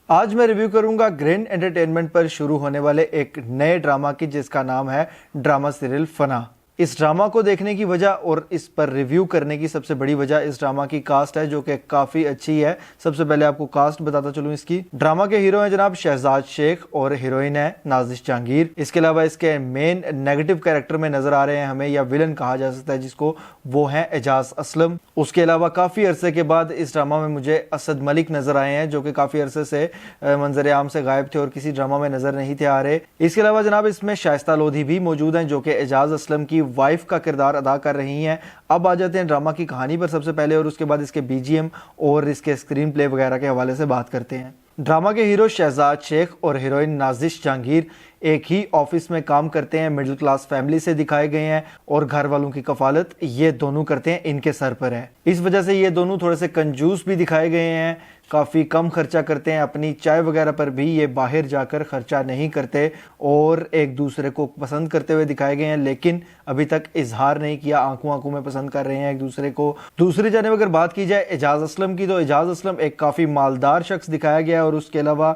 آج میں ریویو کروں گا گرین انٹرٹینمنٹ پر شروع ہونے والے ایک نئے ڈرامہ کی جس کا نام ہے ڈرامہ سیریل فنا۔ اس ڈرامہ کو دیکھنے کی وجہ اور اس پر ریویو کرنے کی سب سے بڑی وجہ اس ڈرامہ کی کاسٹ ہے جو کہ کافی اچھی ہے۔ سب سے پہلے آپ کو کاسٹ بتاتا چلوں اس کی۔ ڈرامہ کے ہیرو ہیں جناب شہزاد شیخ اور ہیروئن ہے نازش جہانگیر۔ اس کے علاوہ اس کے مین نیگیٹو کیریکٹر میں نظر آ رہے ہیں ہمیں یا ویلن کہا جا سکتا ہے جس کو، وہ ہیں اعجاز اسلم۔ اس کے علاوہ کافی عرصے کے بعد اس ڈرامہ میں مجھے اسد ملک نظر آئے ہیں جو کہ کافی عرصے سے منظر عام سے غائب تھے اور کسی ڈرامہ میں نظر نہیں تھے آ رہے۔ اس کے علاوہ جناب اس میں شائستہ لودھی بھی موجود ہیں جو کہ اعجاز اسلم کی وائف کا کردار ادا کر رہی ہیں۔ اب آ جاتے ہیں ڈرامہ کی کہانی پر سب سے پہلے اور اس کے بعد اس کے بی جی ایم اور اس کے اسکرین پلے وغیرہ کے حوالے سے بات کرتے ہیں۔ ڈرامہ کے ہیرو شہزاد شیخ اور ہیروئن نازش جہانگیر ایک ہی آفس میں کام کرتے ہیں، مڈل کلاس فیملی سے دکھائے گئے ہیں اور گھر والوں کی کفالت یہ دونوں کرتے ہیں، ان کے سر پر ہے۔ اس وجہ سے یہ دونوں تھوڑے سے کنجوس بھی دکھائے گئے ہیں، کافی کم خرچہ کرتے ہیں، اپنی چائے وغیرہ پر بھی یہ باہر جا کر خرچہ نہیں کرتے اور ایک دوسرے کو پسند کرتے ہوئے دکھائے گئے ہیں، لیکن ابھی تک اظہار نہیں کیا، آنکھوں میں پسند کر رہے ہیں ایک دوسرے کو۔ دوسری جانب اگر بات کی جائے اعجاز اسلم کی تو اعجاز اسلم ایک کافی مالدار شخص دکھایا گیا ہے اور اس کے علاوہ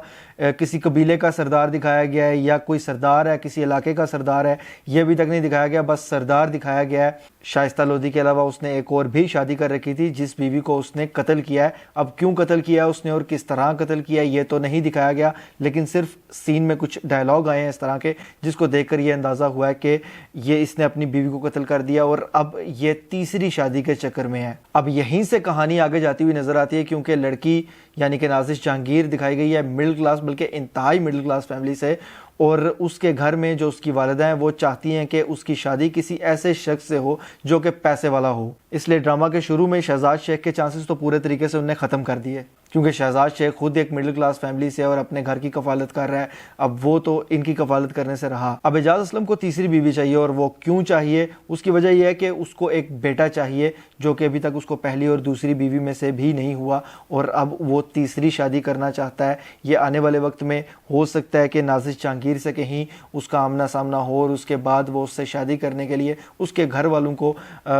کسی قبیلے کا سردار دکھایا گیا ہے یا کوئی سردار ہے، کسی علاقے کا سردار ہے، یہ ابھی تک نہیں دکھایا گیا، بس سردار دکھایا گیا ہے۔ شائستہ لودھی کے علاوہ اس نے ایک اور بھی شادی کر رکھی تھی جس بیوی کو اس نے قتل کیا ہے۔ اب کیوں قتل کیا اس نے اور کس طرح قتل کیا یہ تو نہیں دکھایا گیا، لیکن صرف سین میں کچھ ڈائلاگ آئے ہیں اس طرح کے جس کو دیکھ کر یہ اندازہ ہوا ہے کہ یہ اس نے اپنی بیوی کو قتل کر دیا اور اب یہ تیسری شادی کے چکر میں ہے۔ اب یہیں سے کہانی آگے جاتی ہوئی نظر آتی ہے کیونکہ لڑکی یعنی کہ نازش جہانگیر دکھائی گئی ہے مڈل کلاس، بلکہ انتہائی مڈل کلاس فیملی سے، اور اس کے گھر میں جو اس کی والدہ ہیں وہ چاہتی ہیں کہ اس کی شادی کسی ایسے شخص سے ہو جو کہ پیسے والا ہو۔ اس لیے ڈرامہ کے شروع میں شہزاد شیخ کے چانسز تو پورے طریقے سے انہوں نے ختم کر دیے کیونکہ شہزاد شیخ خود ایک مڈل کلاس فیملی سے اور اپنے گھر کی کفالت کر رہا ہے، اب وہ تو ان کی کفالت کرنے سے رہا۔ اب اعجاز اسلم کو تیسری بیوی چاہیے اور وہ کیوں چاہیے؟ اس کی وجہ یہ ہے کہ اس کو ایک بیٹا چاہیے جو کہ ابھی تک اس کو پہلی اور دوسری بیوی میں سے بھی نہیں ہوا اور اب وہ تیسری شادی کرنا چاہتا ہے۔ یہ آنے والے وقت میں ہو سکتا ہے کہ نازش جہانگیر سے کہیں اس کا آمنا سامنا ہو اور اس کے بعد وہ اس سے شادی کرنے کے لیے اس کے گھر والوں کو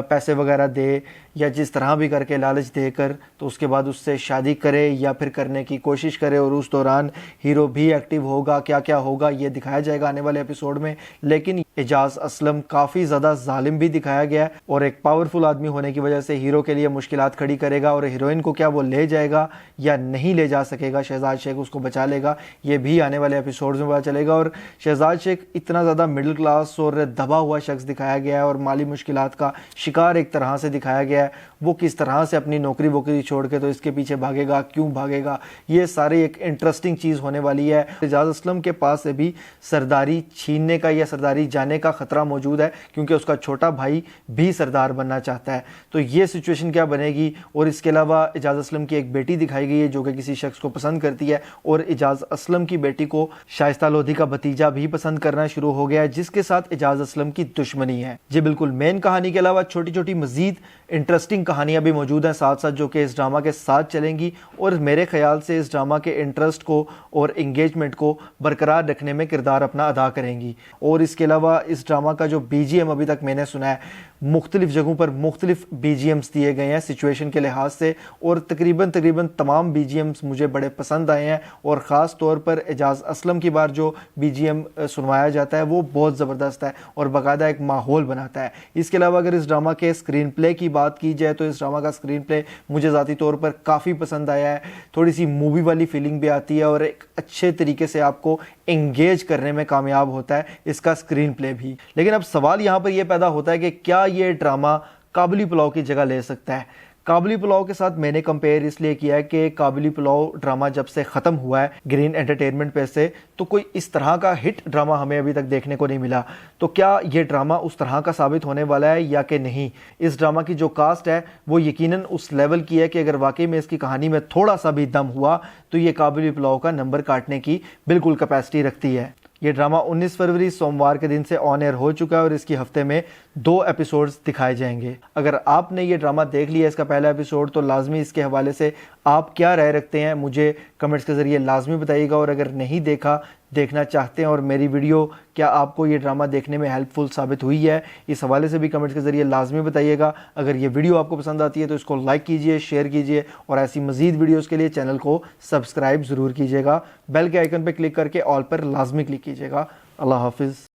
پیسے وغیرہ دے یا جس طرح بھی کر کے لالچ دے کر تو اس کے بعد اس سے شادی کرے یا پھر کرنے کی کوشش کرے، اور اس دوران ہیرو بھی ایکٹیو ہوگا، کیا کیا ہوگا یہ دکھایا جائے گا آنے والے ایپیسوڈ میں۔ لیکن اعجاز اسلم کافی زیادہ ظالم بھی دکھایا گیا ہے اور ایک پاورفل آدمی ہونے کی وجہ سے ہیرو کے لیے مشکلات کھڑی کرے گا اور ہیروئن کو کیا وہ لے جائے گا یا نہیں لے جا سکے گا، شہزاد شیخ اس کو بچا لے گا، یہ بھی آنے والے ایپیسوڈز میں پتا چلے گا۔ اور شہزاد شیخ اتنا زیادہ مڈل کلاس اور دبا ہوا شخص دکھایا گیا ہے اور مالی مشکلات کا شکار ایک طرح سے دکھایا گیا ہے، وہ کس طرح سے اپنی نوکری ووکری چھوڑ کے تو اس کے پیچھے بھاگے گا، کیوں بھاگے گا، یہ ساری ایک انٹرسٹنگ چیز ہونے والی ہے۔ اعجاز اسلم کے پاس سے بھی سرداری چھیننے کا یا سرداری جانے کا خطرہ موجود ہے کیونکہ اس کا چھوٹا بھائی بھی سردار بننا چاہتا ہے، تو یہ سچویشن کیا بنے گی۔ اور اس کے علاوہ اعجاز اسلم کی ایک بیٹی دکھائی گئی ہے جو کہ کسی شخص کو پسند کرتی ہے اور اعجاز اسلم کی بیٹی کو شائستہ لودھی کا بھتیجا بھی پسند کرنا شروع ہو گیا ہے جس کے ساتھ اعجاز اسلم کی دشمنی ہے۔ جی بالکل، مین کہانی کے علاوہ چھوٹی چھوٹی مزید انٹرسٹنگ کہانیاں بھی موجود ہیں ساتھ ساتھ جو کہ اس ڈرامہ کے ساتھ چلیں گی اور میرے خیال سے اس ڈرامہ کے انٹرسٹ کو اور انگیجمنٹ کو برقرار رکھنے میں کردار اپنا ادا کریں گی۔ اور اس کے علاوہ اس ڈرامہ کا جو بی جی ایم ابھی تک میں نے سنا ہے، مختلف جگہوں پر مختلف بی جی ایمز دیے گئے ہیں سچویشن کے لحاظ سے، اور تقریباً تمام بی جی ایمز مجھے بڑے پسند آئے ہیں اور خاص طور پر اعجاز اسلم کی بار جو بی جی ایم سنوایا جاتا ہے وہ بہت زبردست ہے اور باقاعدہ ایک ماحول بناتا ہے۔ اس کے علاوہ اگر اس ڈرامہ کے اسکرین پلے کی بات کی جائے تو اس ڈرامہ کا اسکرین پلے مجھے ذاتی طور پر کافی پسند آیا ہے، تھوڑی سی مووی والی فیلنگ بھی آتی ہے اور ایک اچھے طریقے سے آپ کو انگیج کرنے میں کامیاب ہوتا ہے اس کا اسکرین پلے بھی۔ لیکن اب سوال یہاں پر یہ پیدا ہوتا ہے کہ کیا یہ ڈرامہ کابلی پلاؤ کی جگہ لے سکتا ہے؟ کابلی پلاؤ کے ساتھ میں نے کمپیئر اس لیے کیا ہے کہ کابلی پلاؤ ڈرامہ جب سے ختم ہوا ہے گرین انٹرٹینمنٹ پہ سے تو کوئی اس طرح کا ہٹ ڈرامہ ہمیں ابھی تک دیکھنے کو نہیں ملا، تو کیا یہ ڈرامہ اس طرح کا ثابت ہونے والا ہے یا کہ نہیں؟ اس ڈرامہ کی جو کاسٹ ہے وہ یقیناً اس لیول کی ہے کہ اگر واقعی میں اس کی کہانی میں تھوڑا سا بھی دم ہوا تو یہ کابلی پلاؤ کا نمبر کاٹنے کی بالکل کیپیسٹی رکھتی ہے۔ یہ ڈرامہ 19 فروری سوموار کے دن سے آن ایئر ہو چکا ہے اور اس کی ہفتے میں 2 ایپیسوڈز دکھائے جائیں گے۔ اگر آپ نے یہ ڈرامہ دیکھ لیا اس کا پہلا ایپیسوڈ تو لازمی اس کے حوالے سے آپ کیا رائے رکھتے ہیں مجھے کمنٹس کے ذریعے لازمی بتائیے گا، اور اگر نہیں دیکھنا چاہتے ہیں اور میری ویڈیو کیا آپ کو یہ ڈرامہ دیکھنے میں ہیلپ فل ثابت ہوئی ہے، اس حوالے سے بھی کمنٹس کے ذریعے لازمی بتائیے گا۔ اگر یہ ویڈیو آپ کو پسند آتی ہے تو اس کو لائک کیجئے، شیئر کیجئے، اور ایسی مزید ویڈیوز کے لیے چینل کو سبسکرائب ضرور کیجئے گا۔ بیل کے آئیکن پہ کلک کر کے آل پر لازمی کلک کیجئے گا۔ اللہ حافظ۔